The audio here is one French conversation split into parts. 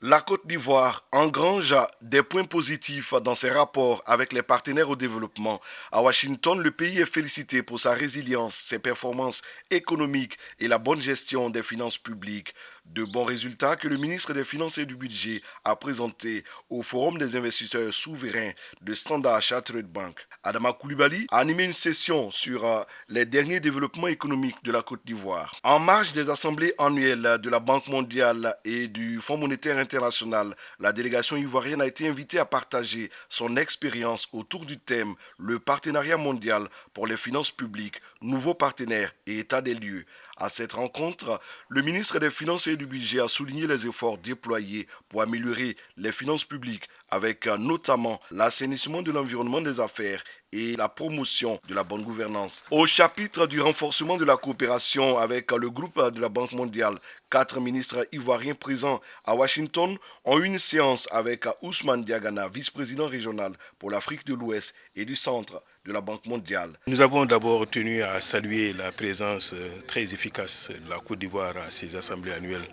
La Côte d'Ivoire engrange des points positifs dans ses rapports avec les partenaires au développement. À Washington, le pays est félicité pour sa résilience, ses performances économiques et la bonne gestion des finances publiques. De bons résultats que le ministre des Finances et du Budget a présentés au Forum des investisseurs souverains de Standard Chartered Bank. Adama Koulibaly a animé une session sur les derniers développements économiques de la Côte d'Ivoire. En marge des assemblées annuelles de la Banque mondiale et du Fonds monétaire international, la délégation ivoirienne a été invitée à partager son expérience autour du thème Le partenariat mondial pour les finances publiques, nouveaux partenaires et état des lieux. À cette rencontre, le ministre des Finances et du Budget a souligné les efforts déployés pour améliorer les finances publiques avec notamment l'assainissement de l'environnement des affaires et la promotion de la bonne gouvernance. Au chapitre du renforcement de la coopération avec le groupe de la Banque mondiale, 4 ministres ivoiriens présents à Washington ont eu une séance avec Ousmane Diagana, vice-président régional pour l'Afrique de l'Ouest et du Centre de la Banque mondiale. Nous avons d'abord tenu à saluer la présence très efficace de la Côte d'Ivoire à ces assemblées annuelles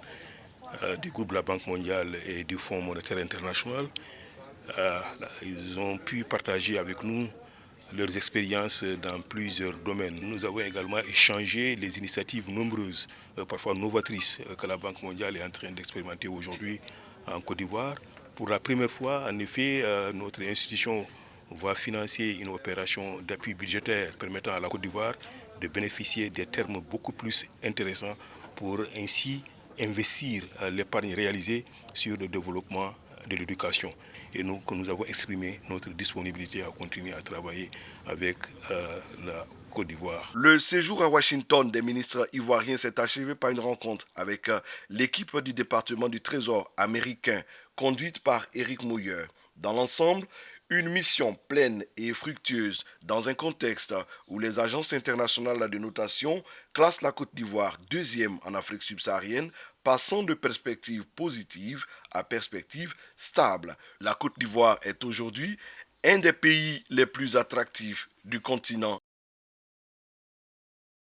du groupe de la Banque mondiale et du Fonds monétaire international. Ils ont pu partager avec nous leurs expériences dans plusieurs domaines. Nous avons également échangé les initiatives nombreuses, parfois novatrices, que la Banque mondiale est en train d'expérimenter aujourd'hui en Côte d'Ivoire. Pour la première fois, en effet, notre institution va financer une opération d'appui budgétaire permettant à la Côte d'Ivoire de bénéficier des termes beaucoup plus intéressants pour ainsi investir l'épargne réalisée sur le développement de l'éducation. Et nous avons exprimé notre disponibilité à continuer à travailler avec la Côte d'Ivoire. Le séjour à Washington des ministres ivoiriens s'est achevé par une rencontre avec l'équipe du département du Trésor américain conduite par Éric Mouilleur. Dans l'ensemble, une mission pleine et fructueuse dans un contexte où les agences internationales de notation classent la Côte d'Ivoire deuxième en Afrique subsaharienne, passant de perspectives positives à perspectives stables. La Côte d'Ivoire est aujourd'hui un des pays les plus attractifs du continent.